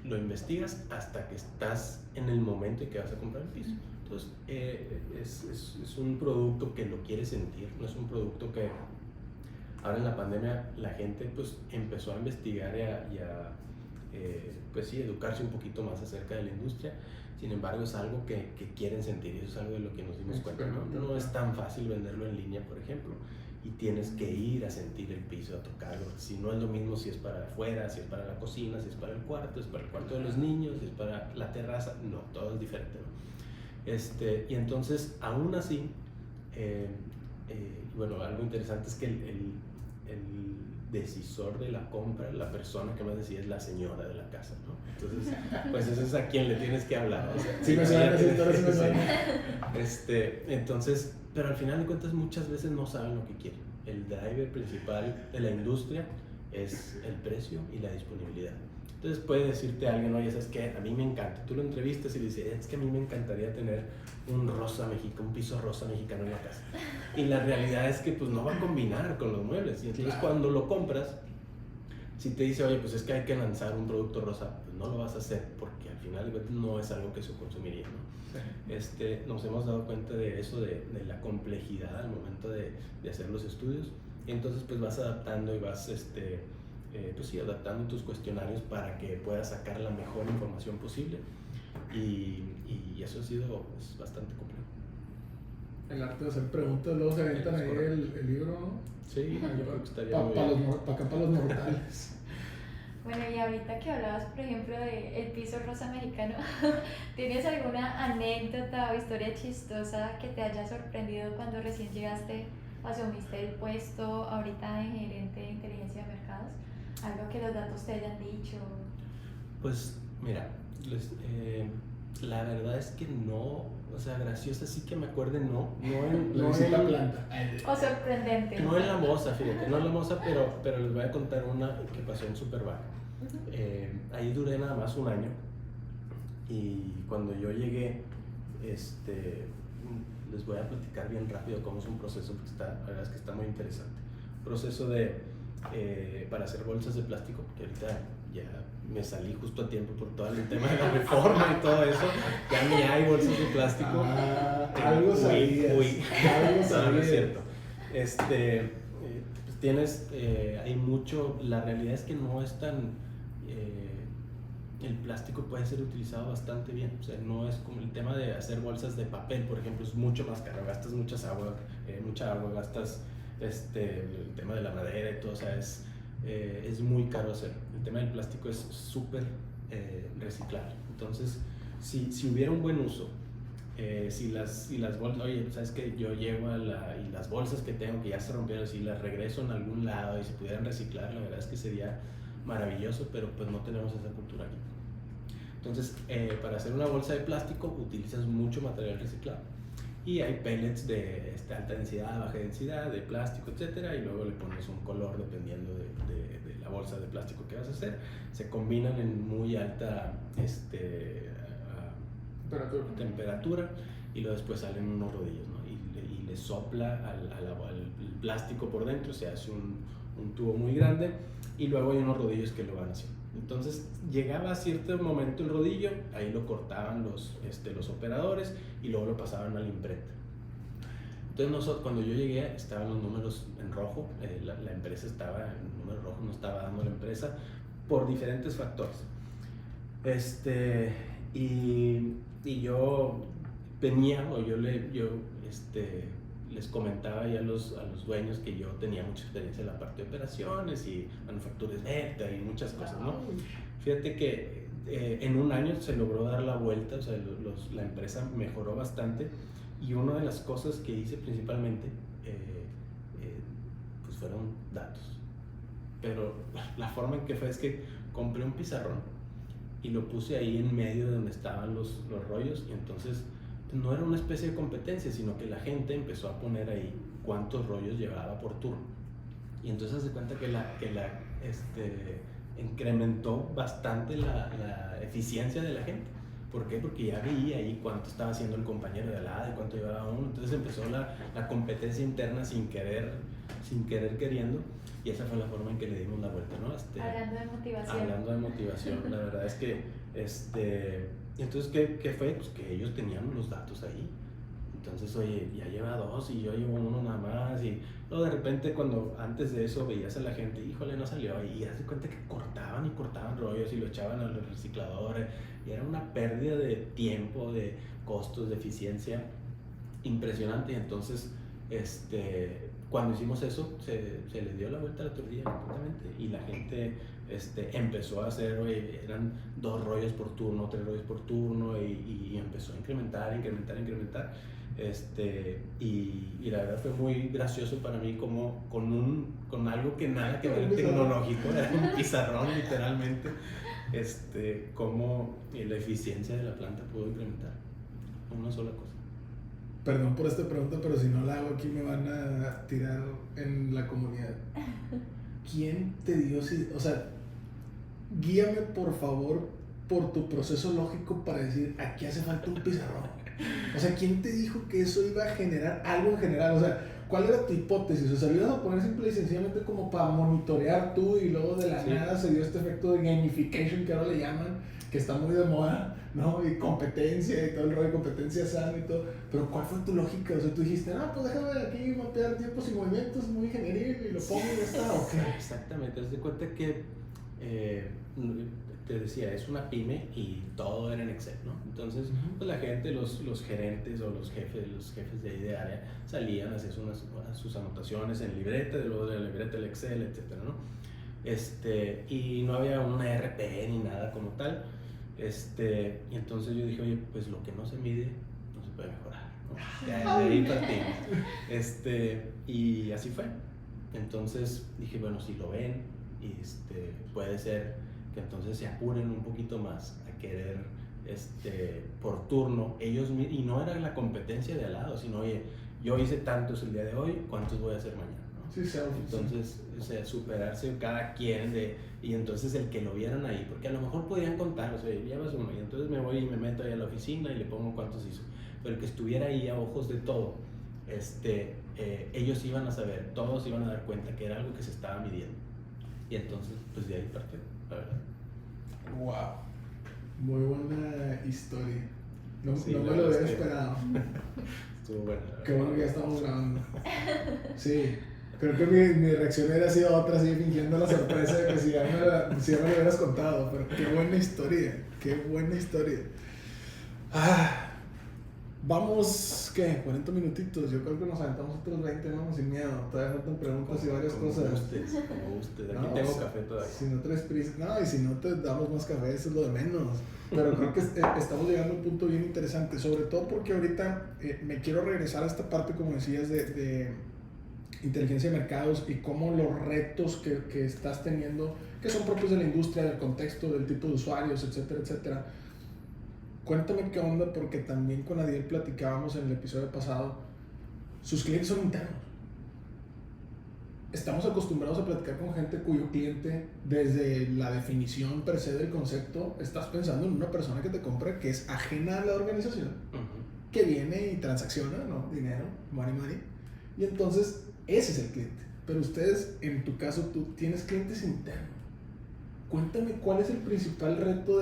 Lo investigas hasta que estás en el momento en que vas a comprar el piso. Entonces es un producto que lo quieres sentir, no es un producto que ahora en la pandemia la gente pues empezó a investigar y a pues sí, educarse un poquito más acerca de la industria. Sin embargo, es algo que quieren sentir, y eso es algo de lo que nos dimos cuenta, ¿no? No es tan fácil venderlo en línea, por ejemplo, y tienes que ir a sentir el piso, a tocarlo. Si no es lo mismo si es para afuera, si es para la cocina, si es para el cuarto, es para el cuarto de los niños, si es para la terraza, no, todo es diferente, ¿no? Y entonces, aún así, bueno, algo interesante es que el decisor de la compra, la persona que más decide, es la señora de la casa, ¿no? Entonces, pues eso es a quien le tienes que hablar. O sea, sí, me suena. Entonces, pero al final de cuentas muchas veces no saben lo que quieren. El driver principal de la industria es el precio y la disponibilidad. Entonces puede decirte alguien, oye, ¿sabes qué? A mí me encanta. Tú lo entrevistas y le dices, es que a mí me encantaría tener un piso rosa mexicano en la casa. Y la realidad es que pues no va a combinar con los muebles. Y entonces cuando lo compras, si te dice, oye, pues es que hay que lanzar un producto rosa, pues no lo vas a hacer, porque al final de cuentas no es algo que se consumiría, ¿no? Nos hemos dado cuenta de eso, de la complejidad al momento de hacer los estudios. Y entonces pues vas adaptando y vas pues sí, adaptando tus cuestionarios para que puedas sacar la mejor información posible, y eso ha sido pues, bastante complejo. El arte de hacer preguntas, luego se aventan ahí el libro, ¿no? Sí, yo creo que estaría muy bien. Para los mortales. Bueno, y ahorita que hablabas, por ejemplo, de el piso rosa mexicano, ¿tienes alguna anécdota o historia chistosa que te haya sorprendido cuando recién llegaste, asumiste el puesto ahorita de gerente de inteligencia de mercados? ¿Algo que los datos te hayan dicho? Pues mira, La verdad es que no, o sea, graciosa sí que me acuerde, no La planta. O sorprendente. no en la moza, fíjate, no en la moza, pero les voy a contar una que pasó en Superbar. Ahí duré nada más un año y cuando yo llegué, les voy a platicar bien rápido cómo es un proceso, porque la verdad es que está muy interesante. Proceso para hacer bolsas de plástico, porque ahorita ya me salí justo a tiempo por todo el tema de la reforma y todo eso, ya ni hay bolsas de plástico. Algo sabías. Algo sabías. No, no es cierto. Pues tienes, hay mucho, la realidad es que no es tan, el plástico puede ser utilizado bastante bien, o sea, no es como el tema de hacer bolsas de papel, por ejemplo, es mucho más caro, gastas mucha agua, gastas el tema de la madera y todo, o sea, es muy caro hacer. El tema del plástico es súper reciclable, entonces si hubiera un buen uso, si las bolsas, oye, sabes que yo llego y las bolsas que tengo que ya se rompieron, si las regreso en algún lado y se pudieran reciclar, la verdad es que sería maravilloso, pero pues no tenemos esa cultura aquí. Entonces, para hacer una bolsa de plástico utilizas mucho material reciclado y hay pellets de alta densidad, baja densidad, de plástico, etcétera, y luego le pones un color dependiendo de la bolsa de plástico que vas a hacer. Se combinan en muy alta temperatura y luego después salen unos rodillos, ¿no? y le sopla al plástico por dentro, se hace un tubo muy grande y luego hay unos rodillos que lo van haciendo. Entonces llegaba a cierto momento el rodillo, ahí lo cortaban los operadores y luego lo pasaban a la imprenta. Entonces cuando yo llegué estaban los números en rojo, la empresa estaba en número rojo, no estaba dando la empresa por diferentes factores. Y yo venía, o yo les comentaba ya a los dueños que yo tenía mucha experiencia en la parte de operaciones y manufacturas neta y muchas cosas, ¿no? Fíjate que en un año se logró dar la vuelta, o sea, la empresa mejoró bastante y una de las cosas que hice principalmente pues fueron datos. Pero la forma en que fue es que compré un pizarrón y lo puse ahí en medio de donde estaban los rollos y entonces no era una especie de competencia, sino que la gente empezó a poner ahí cuántos rollos llevaba por turno. Y entonces se cuenta que incrementó bastante la eficiencia de la gente. ¿Por qué? Porque ya veía ahí cuánto estaba haciendo el compañero de al lado y cuánto llevaba uno. Entonces empezó la competencia interna sin querer queriendo. Y esa fue la forma en que le dimos la vuelta, ¿no? Hablando de motivación. Hablando de motivación, la verdad es que entonces, ¿qué fue? Pues que ellos tenían los datos ahí. Entonces, oye, ya lleva 2 y yo llevo 1 nada más. Y luego de repente, antes de eso veías a la gente, híjole, no salió. Y haz de cuenta que cortaban rollos y lo echaban a los recicladores. Y era una pérdida de tiempo, de costos, de eficiencia impresionante. Y entonces, cuando hicimos eso, se les dio la vuelta a la tortilla completamente. Y la gente empezó a hacer, oye, eran 2 rollos por turno, 3 rollos por turno y empezó a incrementar. Y la verdad fue muy gracioso para mí como con algo que nada que ver tecnológico, era un pizarrón literalmente, cómo la eficiencia de la planta pudo incrementar una sola cosa. Perdón por esta pregunta, pero si no la hago aquí me van a tirar en la comunidad. ¿Quién te dio, o sea, guíame por favor por tu proceso lógico para decir, aquí hace falta un pizarrón? O sea, ¿quién te dijo que eso iba a generar algo en general? O sea, ¿cuál era tu hipótesis? O sea, ¿lo ibas a poner simple y sencillamente como para monitorear tú y luego de la nada se dio este efecto de gamification que ahora le llaman, que está muy de moda, ¿no? Y competencia y todo el rollo de competencia sana y todo. Pero ¿cuál fue tu lógica? O sea, tú dijiste, pues déjame aquí mapear tiempos y movimientos muy genérico y lo pongo y ya está, ¿o qué? Exactamente, haz de cuenta que te decía, es una pyme y todo era en Excel, ¿no? Entonces, pues la gente, los gerentes o los jefes de ahí de área salían a hacer sus anotaciones en libreta, luego de la libreta el Excel, etcétera, ¿no? Y no había una RP ni nada como tal. Y entonces yo dije, oye, pues lo que no se mide no se puede mejorar, ¿no? De ahí partimos. Y así fue. Entonces dije, bueno, si lo ven, puede ser que entonces se apuren un poquito más a querer por turno, y no era la competencia de al lado, sino, oye, yo hice tantos el día de hoy, ¿cuántos voy a hacer mañana? ¿No? Sí, Entonces, o sea, superarse cada quien y entonces el que lo vieran ahí, porque a lo mejor podían contar, o sea, llevas uno, y entonces me voy y me meto ahí a la oficina y le pongo cuántos hizo, pero el que estuviera ahí a ojos de todo, ellos iban a saber, todos iban a dar cuenta que era algo que se estaba midiendo, y entonces, pues de ahí partió, la verdad. Wow. Muy buena historia. No, Sí, no la me lo verdad hubiera es que esperado. Estuvo bueno. Qué bueno que ya estamos grabando. Sí, creo que mi reacción hubiera sido otra, así fingiendo la sorpresa de que si ya me lo hubieras contado. Pero qué buena historia, qué buena historia. Vamos, ¿qué? 40 minutitos. Yo creo que nos aventamos otros 20, ¿no? Sin miedo. Todavía faltan preguntas y varias cosas. Como gustes. Aquí No, tengo o sea, café todavía. Si no traes prisa, no, y si no te damos más café, eso es lo de menos. Pero creo que estamos llegando a un punto bien interesante, sobre todo porque ahorita me quiero regresar a esta parte, como decías, de inteligencia de mercados y cómo los retos que estás teniendo, que son propios de la industria, del contexto, del tipo de usuarios, etcétera, etcétera. Cuéntame qué onda, porque también con Adiel platicábamos en el episodio pasado, sus clientes son internos. Estamos acostumbrados a platicar con gente cuyo cliente, desde la definición per se del concepto, estás pensando en una persona que te compra que es ajena a la organización, que viene y transacciona, ¿no? Dinero, money. Y entonces, ese es el cliente. Pero ustedes, en tu caso, tú tienes clientes internos. Cuéntame cuál es el principal reto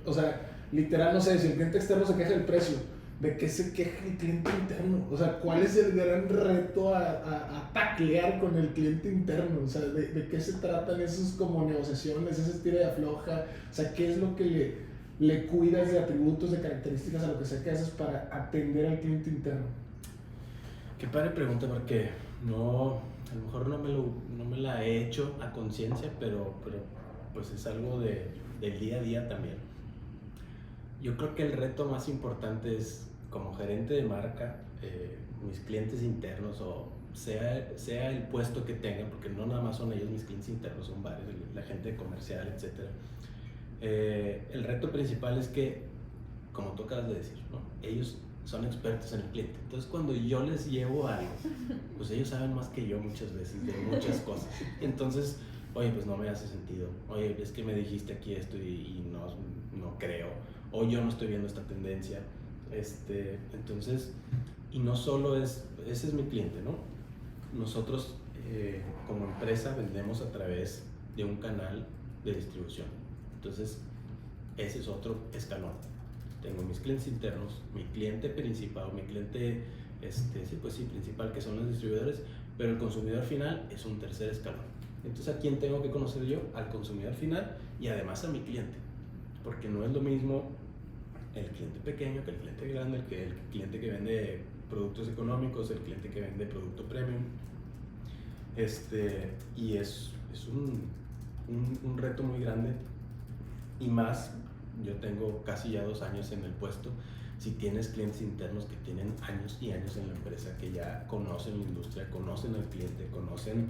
o sea, literal, no sé, si el cliente externo se queja del precio, ¿de qué se queja el cliente interno? O sea, ¿cuál es el gran reto a taclear con el cliente interno? O sea, ¿de qué se tratan esas como negociaciones, ese estilo de afloja? O sea, ¿qué es lo que le cuidas de atributos, de características, a lo que sea que haces para atender al cliente interno? Qué padre pregunta, porque no, a lo mejor no me la he hecho a conciencia, pero pues es algo del día a día también. Yo creo que el reto más importante es, como gerente de marca, mis clientes internos, o sea el puesto que tengan, porque no nada más son ellos mis clientes internos, son varios, la gente comercial, etc. El reto principal es que, como tú acabas de decir, ¿no? Ellos son expertos en el cliente. Entonces, cuando yo les llevo algo, pues ellos saben más que yo muchas veces de muchas cosas. Entonces, oye, pues no me hace sentido. Oye, es que me dijiste aquí esto y no creo. O yo no estoy viendo esta tendencia. Entonces, y no solo ese es mi cliente, ¿no? Nosotros como empresa vendemos a través de un canal de distribución. Entonces, ese es otro escalón. Tengo mis clientes internos, mi cliente principal, mi cliente principal, que son los distribuidores, pero el consumidor final es un tercer escalón. Entonces, ¿a quién tengo que conocer yo? Al consumidor final y además a mi cliente, porque no es lo mismo el cliente pequeño que el cliente grande, el cliente que vende productos económicos, el cliente que vende producto premium. Y es un reto muy grande, y más, yo tengo casi ya 2 años en el puesto. Si tienes clientes internos que tienen años y años en la empresa, que ya conocen la industria, conocen al cliente, conocen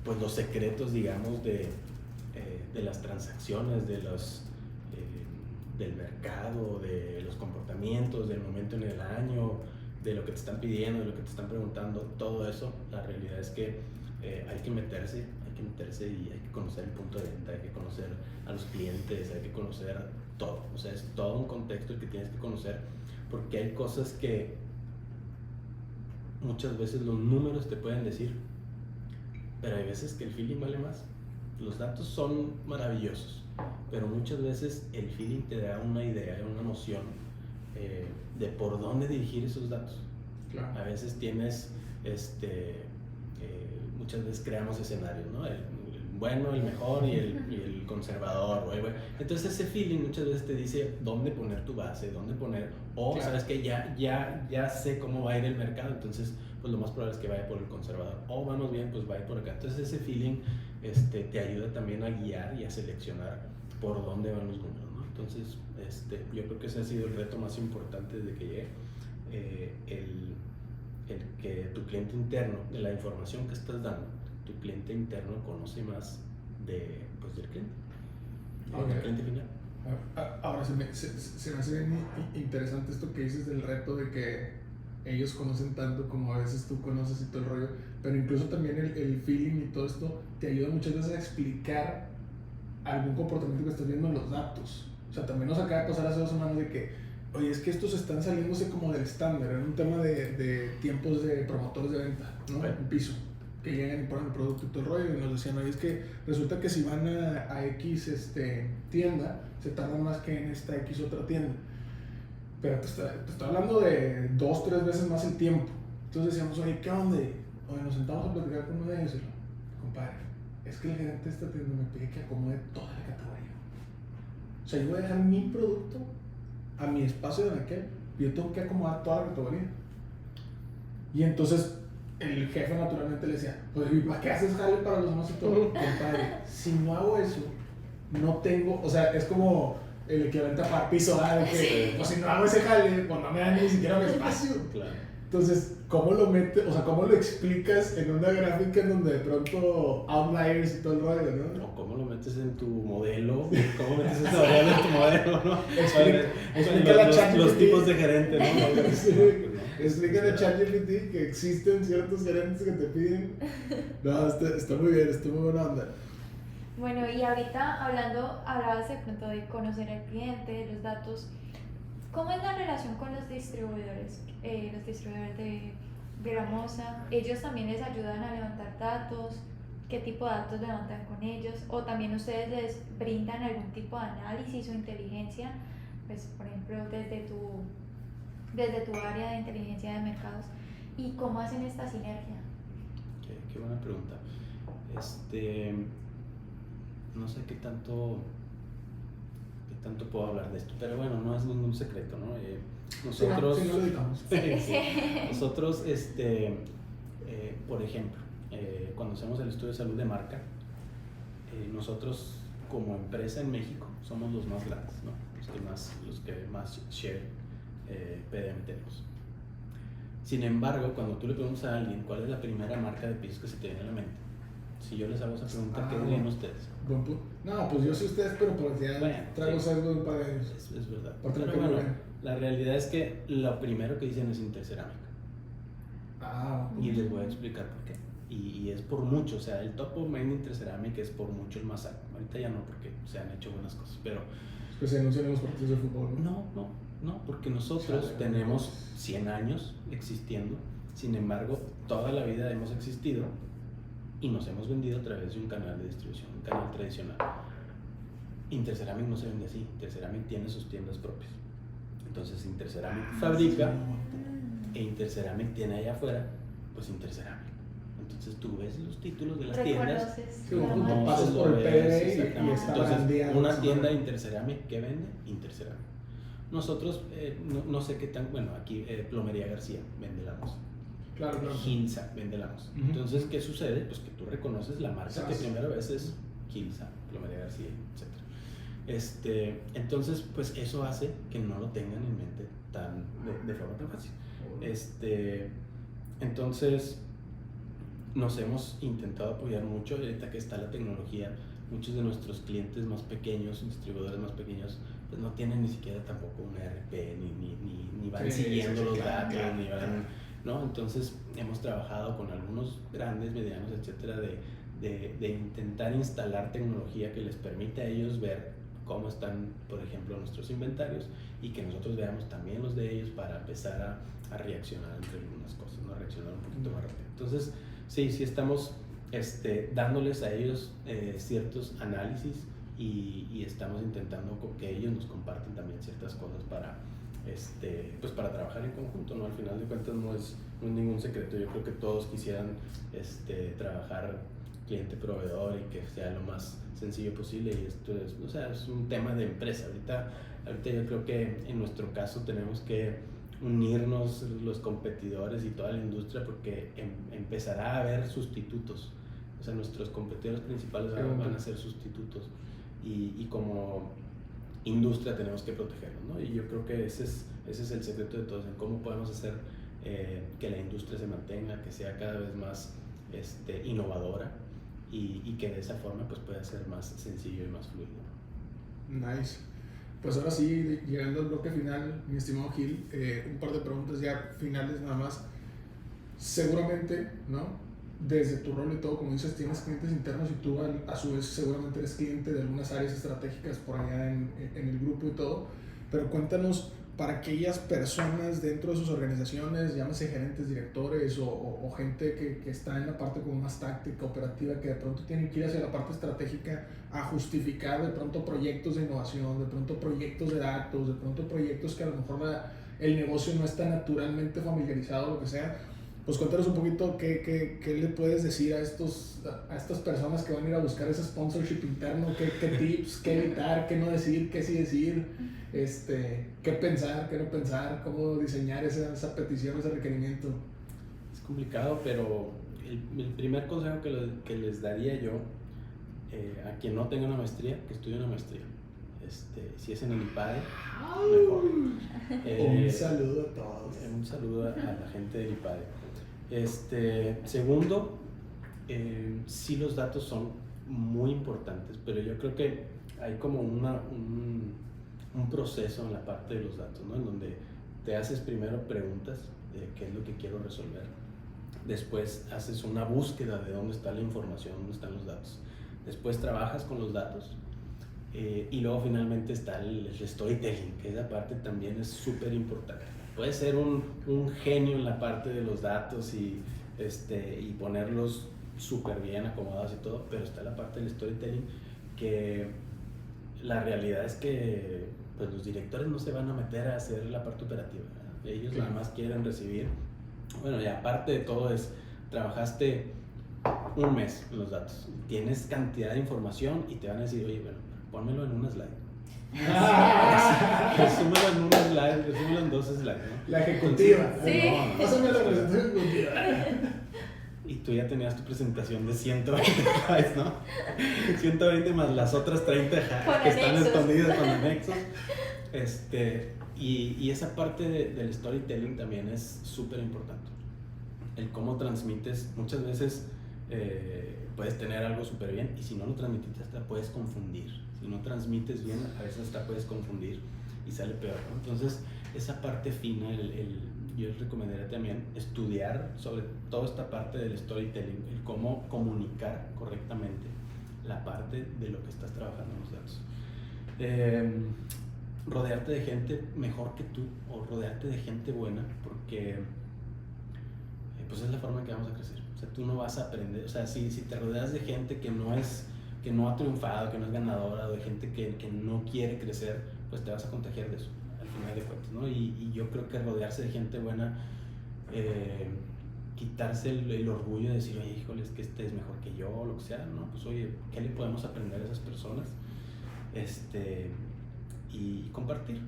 pues los secretos, digamos, de las transacciones, del mercado, de los comportamientos, del momento en el año, de lo que te están pidiendo, de lo que te están preguntando, todo eso, la realidad es que hay que meterse y hay que conocer el punto de venta, hay que conocer a los clientes, hay que conocer todo. O sea, es todo un contexto el que tienes que conocer, porque hay cosas que muchas veces los números te pueden decir, pero hay veces que el feeling vale más. Los datos son maravillosos, pero muchas veces el feeling te da una idea, una noción de por dónde dirigir esos datos. Claro. A veces tienes, muchas veces creamos escenarios, ¿no? El bueno, el mejor y el conservador. Entonces ese feeling muchas veces te dice dónde poner tu base, dónde poner, o claro, sabes que ya sé cómo va a ir el mercado, entonces pues lo más probable es que vaya por el conservador, o vamos bien, pues vaya por acá. Entonces ese feeling te ayuda también a guiar y a seleccionar por dónde van los números, ¿no? Entonces yo creo que ese ha sido el reto más importante desde que llegué, el que tu cliente interno, de la información que estás dando, tu cliente interno conoce más del cliente, del cliente final. Ahora se me hace bien interesante esto que dices del reto de que ellos conocen tanto como a veces tú conoces y todo el rollo, pero incluso también el feeling y todo esto te ayuda muchas veces a explicar algún comportamiento que estás viendo en los datos. O sea, también nos acaba de pasar hace 2 semanas de que, oye, es que estos están saliéndose como del estándar, en un tema de tiempos de promotores de venta, ¿no? Okay. Un piso, que llegan y ponen el producto y todo el rollo, y nos decían, oye, es que resulta que si van a X tienda, se tardan más que en esta X otra tienda. Pero te estoy hablando de 2-3 veces más el tiempo. Entonces decíamos, oye, ¿qué onda? Oye, nos sentamos a platicar con uno de ellos. Compadre, es que el gerente de esta tienda me pide que acomode toda la categoría. O sea, yo voy a dejar mi producto a mi espacio de aquel y yo tengo que acomodar toda la categoría. Y entonces el jefe naturalmente le decía, pues, ¿para qué haces jale para los demás y todo? Compadre, si no hago eso, no tengo, o sea, es como el equivalente a pagar piso, ¿verdad? De que, pues si no hago ese jale, pues no me dan ni siquiera un espacio. Claro. Entonces, ¿cómo lo metes, o sea, cómo lo explicas en una gráfica en donde de pronto outliers y todo el rollo, ¿no? O cómo lo metes en tu modelo, cómo metes esa variable en tu modelo, ¿no? Explica los tipos de gerente, ¿no? Sí. Explícale a ChatGPT que existen ciertos gerentes que te piden. No, está muy bien, está muy buena onda. Bueno, y ahorita hablabas de pronto de conocer al cliente, de los datos. ¿Cómo es la relación con los distribuidores? Los distribuidores de Gamosa, ¿ellos también les ayudan a levantar datos? ¿Qué tipo de datos levantan con ellos? ¿O también ustedes les brindan algún tipo de análisis o inteligencia? Pues, por ejemplo, desde tu área de inteligencia de mercados. ¿Y cómo hacen esta sinergia? Qué buena pregunta. No sé qué tanto puedo hablar de esto, pero bueno, no es ningún secreto, ¿no? Nosotros, sí, no lo digamos. nosotros, por ejemplo, cuando hacemos el estudio de salud de marca, nosotros como empresa en México somos los más grandes, ¿no? Los que más share PDM tenemos. Sin embargo, cuando tú le preguntas a alguien cuál es la primera marca de pisos que se te viene a la mente, si yo les hago esa pregunta, ¿qué dirían ustedes? No, pues yo sé ustedes, pero pues ya traigo sesgo de un par de años. Es verdad. Pero Bueno, la realidad es que lo primero que dicen es Intercerámica. Y les voy a explicar por qué. Y es por mucho, o sea, el top of mind de Intercerámica es por mucho el más alto. Ahorita ya no, porque se han hecho buenas cosas, pero... Es que se anuncian en los partidos de fútbol, ¿no? No, porque nosotros tenemos 100 años existiendo, sin embargo, toda la vida hemos existido y nos hemos vendido a través de un canal de distribución, un canal tradicional. Interceramic no se vende así, Interceramic tiene sus tiendas propias. Entonces Interceramic fabrica e Interceramic tiene allá afuera, pues Interceramic. Entonces tú ves los títulos de las tiendas. Sí, no pasas por el PD y está entonces, una tienda de Interceramic, ¿qué vende? Interceramic. Nosotros, no sé qué tan, bueno, aquí Plomería García vende la música. Claro. Gilsa vende la música. Entonces, ¿qué sucede? Pues que tú reconoces la marca que primero ves es Gilsa, Plomería García, etc. Entonces, pues eso hace que no lo tengan en mente de forma tan fácil. Entonces, nos hemos intentado apoyar mucho. Ahorita que está la tecnología, muchos de nuestros clientes más pequeños, distribuidores más pequeños, pues no tienen ni siquiera tampoco un ERP, ni van siguiendo los datos, ni van, ¿no? Entonces hemos trabajado con algunos grandes, medianos, etcétera, de intentar instalar tecnología que les permite a ellos ver cómo están, por ejemplo, nuestros inventarios y que nosotros veamos también los de ellos para empezar a reaccionar entre algunas cosas, ¿no? A reaccionar un poquito más rápido. Entonces, sí estamos dándoles a ellos ciertos análisis y estamos intentando que ellos nos compartan también ciertas cosas para pues para trabajar en conjunto, ¿no? Al final de cuentas no es ningún secreto. Yo creo que todos quisieran trabajar cliente-proveedor y que sea lo más sencillo posible, y esto es un tema de empresa. Ahorita yo creo que en nuestro caso tenemos que unirnos los competidores y toda la industria, porque empezará a haber sustitutos. O sea, nuestros competidores principales van a ser sustitutos, y como industria tenemos que protegernos, ¿no? Y yo creo que ese es el secreto de todos, en cómo podemos hacer que la industria se mantenga, que sea cada vez más innovadora, y que de esa forma pues pueda ser más sencillo y más fluido. Nice. pues ahora sí, llegando al bloque final, mi estimado Gil, un par de preguntas ya finales nada más. Seguramente, ¿no? Desde tu rol y todo, como dices, tienes clientes internos y tú a su vez seguramente eres cliente de algunas áreas estratégicas por allá en el grupo y todo, pero cuéntanos para aquellas personas dentro de sus organizaciones, llámese gerentes, directores o gente que está en la parte como más táctica, operativa, que de pronto tienen que ir hacia la parte estratégica a justificar de pronto proyectos de innovación, de pronto proyectos de datos, de pronto proyectos que a lo mejor el negocio no está naturalmente familiarizado, lo que sea. Pues cuéntanos un poquito qué le puedes decir a estas personas que van a ir a buscar ese sponsorship interno, qué tips, qué evitar, qué no decir, qué sí decir, qué pensar, qué no pensar, cómo diseñar esa petición, ese requerimiento. Es complicado, pero el primer consejo que les daría yo a quien no tenga una maestría, que estudie una maestría. Si es en el IPADE, mejor. Un saludo a todos. Un saludo a la gente del IPADE. Segundo, sí, los datos son muy importantes, pero yo creo que hay como un proceso en la parte de los datos, ¿no? En donde te haces primero preguntas de qué es lo que quiero resolver. Después haces una búsqueda de dónde está la información, dónde están los datos. Después trabajas con los datos. Y luego finalmente está el storytelling, que esa parte también es súper importante. Puedes ser un genio en la parte de los datos y ponerlos súper bien acomodados y todo, pero está la parte del storytelling, que la realidad es que pues, los directores no se van a meter a hacer la parte operativa, ¿verdad? Ellos nada más quieren recibir. Bueno, y aparte de todo trabajaste un mes en los datos, tienes cantidad de información y te van a decir, oye, bueno, pónmelo en una slide. Resúmelo en una slide, resúmelo en 2 slides, ¿no? La ejecutiva. Sí. Pásame la presentación ejecutiva. Y tú ya tenías tu presentación de 120 slides, ¿no? 120 más las otras 30 que están escondidas con anexos. Y esa parte del storytelling también es súper importante. El cómo transmites, muchas veces puedes tener algo súper bien y si no lo transmites hasta puedes confundir. Si no transmites bien, a veces hasta puedes confundir y sale peor, ¿no? Entonces, esa parte fina, yo les recomendaría también estudiar sobre toda esta parte del storytelling, el cómo comunicar correctamente la parte de lo que estás trabajando en los datos. Rodearte de gente mejor que tú o rodearte de gente buena, porque pues es la forma en que vamos a crecer. O sea, tú no vas a aprender, o sea, si te rodeas de gente que no ha triunfado, que no es ganadora, o de gente que no quiere crecer, pues te vas a contagiar de eso, al final de cuentas, ¿no? Y yo creo que rodearse de gente buena, quitarse el orgullo de decir, oye, híjole, es que este es mejor que yo, o lo que sea, ¿no? Pues oye, ¿qué le podemos aprender a esas personas? Y compartir.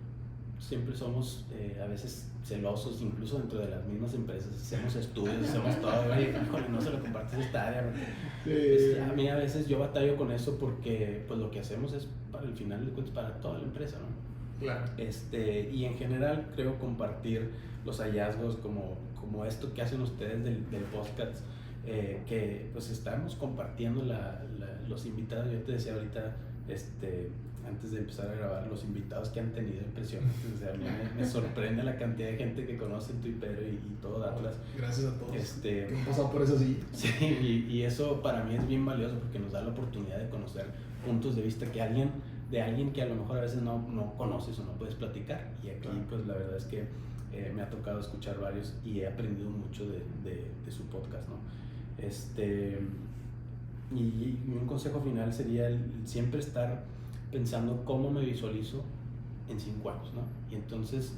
Siempre somos a veces celosos, incluso dentro de las mismas empresas, hacemos estudios, hacemos todo, oye, híjole, no se lo compartes esta área, porque, pues, a mí a veces yo batallo con eso porque pues lo que hacemos es para el final de cuentas para toda la empresa, ¿no? Claro. Y en general creo compartir los hallazgos como esto que hacen ustedes del podcast, que pues estamos compartiendo los invitados. Yo te decía ahorita, antes de empezar a grabar, los invitados que han tenido, impresionantes. O sea, a mí me sorprende la cantidad de gente que conoce Tuipero y todo Datlas. Gracias a todos que han pasado por eso. Sí, y eso para mí es bien valioso porque nos da la oportunidad de conocer puntos de vista de alguien que a lo mejor a veces no conoces o no puedes platicar. Y aquí pues la verdad es que me ha tocado escuchar varios y he aprendido mucho de su podcast, ¿no? Y un consejo final sería siempre estar pensando cómo me visualizo en 5 años, ¿no? Y entonces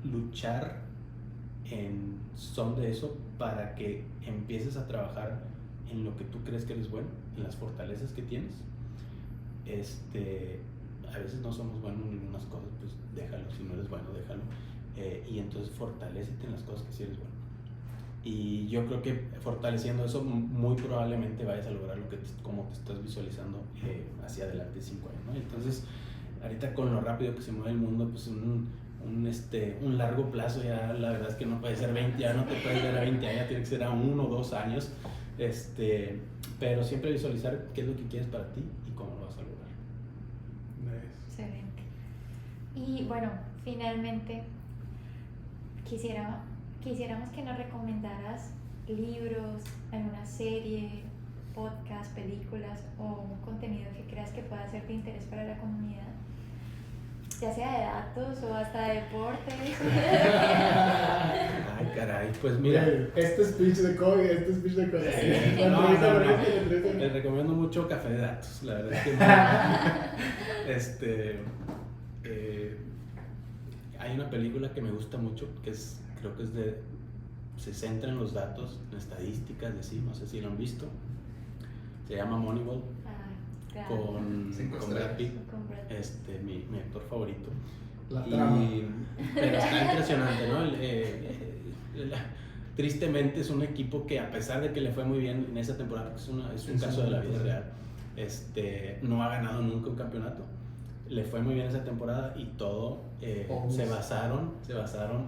luchar en son de eso para que empieces a trabajar en lo que tú crees que eres bueno, en las fortalezas que tienes. A veces no somos buenos en algunas cosas, pues déjalo, si no eres bueno, déjalo. Y entonces fortalécete en las cosas que sí eres bueno. Y yo creo que fortaleciendo eso muy probablemente vayas a lograr como te estás visualizando hacia adelante 5 años, ¿no? Entonces ahorita con lo rápido que se mueve el mundo, pues un largo plazo ya la verdad es que no puede ser 20, ya no te puedes ver a 20 años, tiene que ser a 1 o 2 años, pero siempre visualizar qué es lo que quieres para ti y cómo lo vas a lograr. Excelente. Y bueno, finalmente quisiéramos que nos recomendaras libros, alguna serie, podcast, películas o un contenido que creas que pueda ser de interés para la comunidad, ya sea de datos o hasta de deportes. Ay, caray, pues mira. Este speech de COVID. No. Les recomiendo mucho Café de Datos, la verdad es que hay una película que me gusta mucho, creo que se centra en los datos, en estadísticas, no sé si lo han visto. Se llama Moneyball, Claro. con Brad Pitt, Con Brad Pitt. mi actor favorito. La trama. Pero está impresionante, ¿no? Tristemente es un equipo que, a pesar de que le fue muy bien en esa temporada, porque es un caso de la vida real, no ha ganado nunca un campeonato. Le fue muy bien esa temporada y todo se basaron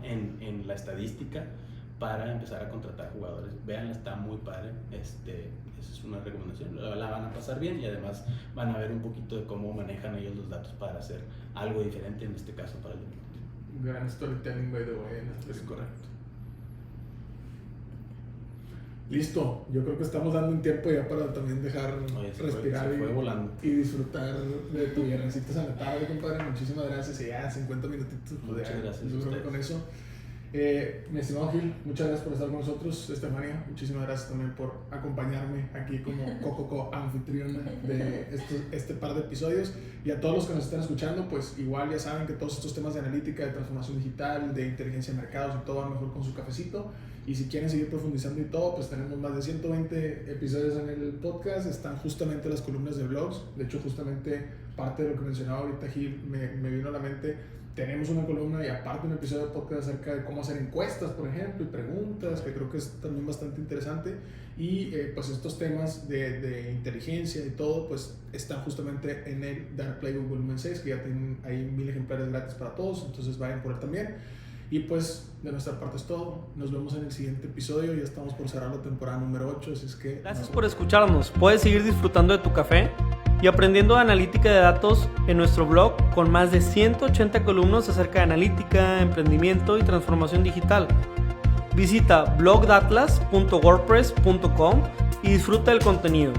en la estadística para empezar a contratar jugadores. Véanla, está muy padre. Esa es una recomendación. La van a pasar bien y además van a ver un poquito de cómo manejan ellos los datos para hacer algo diferente, en este caso para el deporte. Gran storytelling, by the way. Es correcto. Listo, yo creo que estamos dando un tiempo ya para también dejar respirar se fue volando. y disfrutar de tu viernesito a la tarde, compadre. Muchísimas gracias. Y ya 50 minutitos. Muchas gracias. Yo creo que con eso. Mi estimado Gil, muchas gracias por estar con nosotros. Estefania, muchísimas gracias también por acompañarme aquí como coco anfitriona de este par de episodios. Y a todos los que nos están escuchando, pues igual ya saben que todos estos temas de analítica, de transformación digital, de inteligencia de mercados y todo va mejor con su cafecito. Y si quieren seguir profundizando y todo, pues tenemos más de 120 episodios en el podcast. Están justamente las columnas de blogs. De hecho, justamente parte de lo que mencionaba ahorita Gil me vino a la mente. Tenemos una columna y aparte un episodio de podcast acerca de cómo hacer encuestas, por ejemplo, y preguntas, que creo que es también bastante interesante. Y pues estos temas de inteligencia y todo, pues están justamente en el Data Playbook Volumen 6, que ya tienen ahí 1000 ejemplares gratis para todos, entonces vayan por él también. Y pues de nuestra parte es todo. Nos vemos en el siguiente episodio. Ya estamos por cerrar la temporada número 8, así es que... Gracias por escucharnos. Puedes seguir disfrutando de tu café y aprendiendo de analítica de datos en nuestro blog con más de 180 columnas acerca de analítica, emprendimiento y transformación digital. Visita blogdatlas.wordpress.com y disfruta del contenido.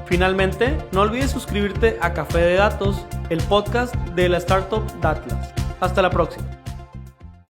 Finalmente, no olvides suscribirte a Café de Datos, el podcast de la startup Datlas. Hasta la próxima.